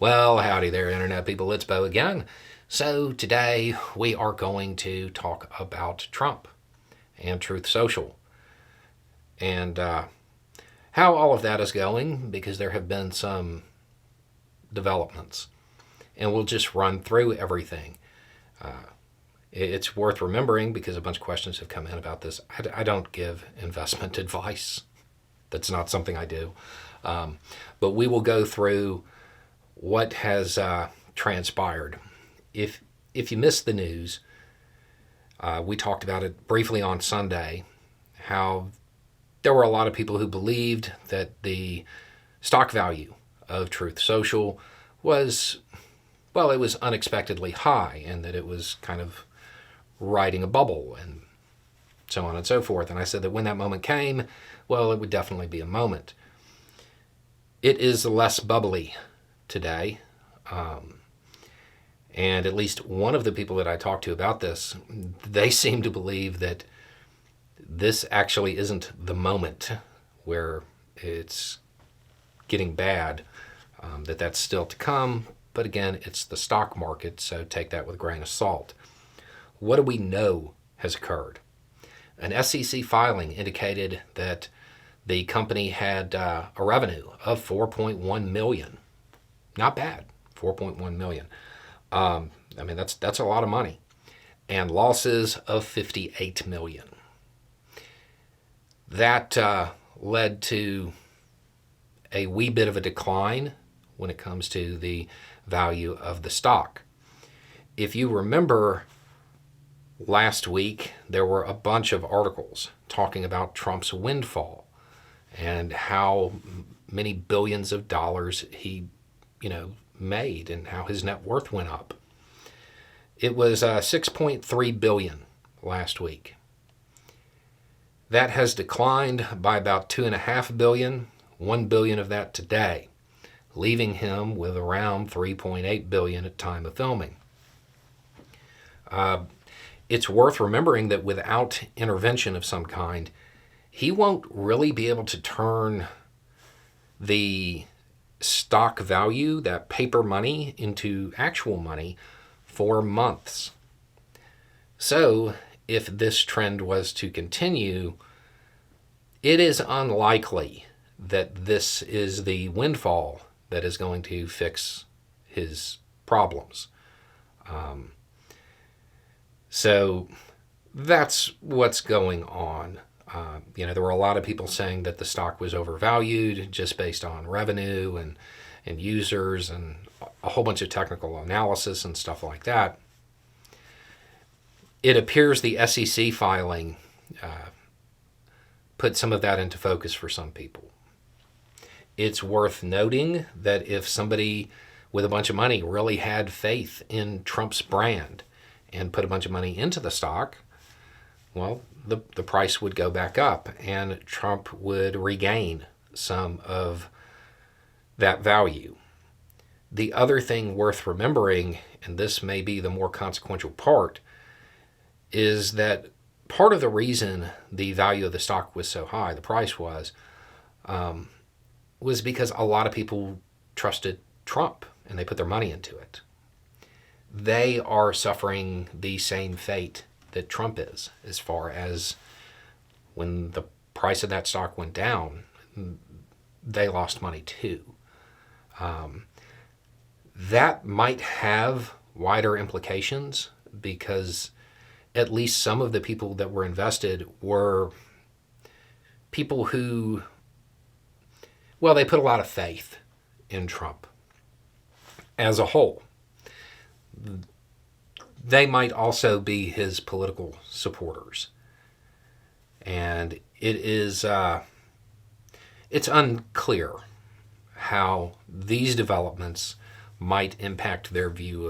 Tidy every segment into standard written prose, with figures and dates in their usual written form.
Well, howdy there, Internet people. It's Bo again. So, today we are going to talk about Trump and Truth Social and how all of that is going because there have been some developments. And we'll just run through everything. It's worth remembering because a bunch of questions have come in about this. I don't give investment advice, that's not something I do. But we will go through what has transpired. If you missed the news, we talked about it briefly on Sunday, how there were a lot of people who believed that the stock value of Truth Social was, well, it was unexpectedly high and that it was kind of riding a bubble and so on and so forth. And I said that when that moment came, well, it would definitely be a moment. It is less bubbly today. And at least one of the people that I talked to about this, they seem to believe that this actually isn't the moment where it's getting bad, that's still to come. But again, it's the stock market, so take that with a grain of salt. What do we know has occurred? An SEC filing indicated that the company had a revenue of $4.1 million. Not bad, $4.1 million. I mean, that's a lot of money. And losses of $58 million. That led to a wee bit of a decline when it comes to the value of the stock. If you remember, last week there were a bunch of articles talking about Trump's windfall and how many billions of dollars he, made and how his net worth went up. It was $6.3 billion last week. That has declined by about $2.5 billion, $1 billion of that today, leaving him with around $3.8 billion at time of filming. It's worth remembering that without intervention of some kind, he won't really be able to turn the stock value, that paper money, into actual money for months. So, if this trend was to continue, it is unlikely that this is the windfall that is going to fix his problems. So that's what's going on. There were a lot of people saying that the stock was overvalued just based on revenue and users and a whole bunch of technical analysis and stuff like that. It appears the SEC filing put some of that into focus for some people. It's worth noting that if somebody with a bunch of money really had faith in Trump's brand and put a bunch of money into the stock, well, the price would go back up and Trump would regain some of that value. The other thing worth remembering, and this may be the more consequential part, is that part of the reason the value of the stock was so high, the price was because a lot of people trusted Trump and they put their money into it. They are suffering the same fate that Trump is, as far as when the price of that stock went down, they lost money too. That might have wider implications because at least some of the people that were invested were people who, well, they put a lot of faith in Trump as a whole. They might also be his political supporters. And it's unclear how these developments might impact their view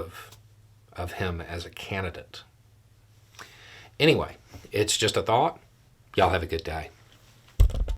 of him as a candidate. Anyway, it's just a thought. Y'all have a good day.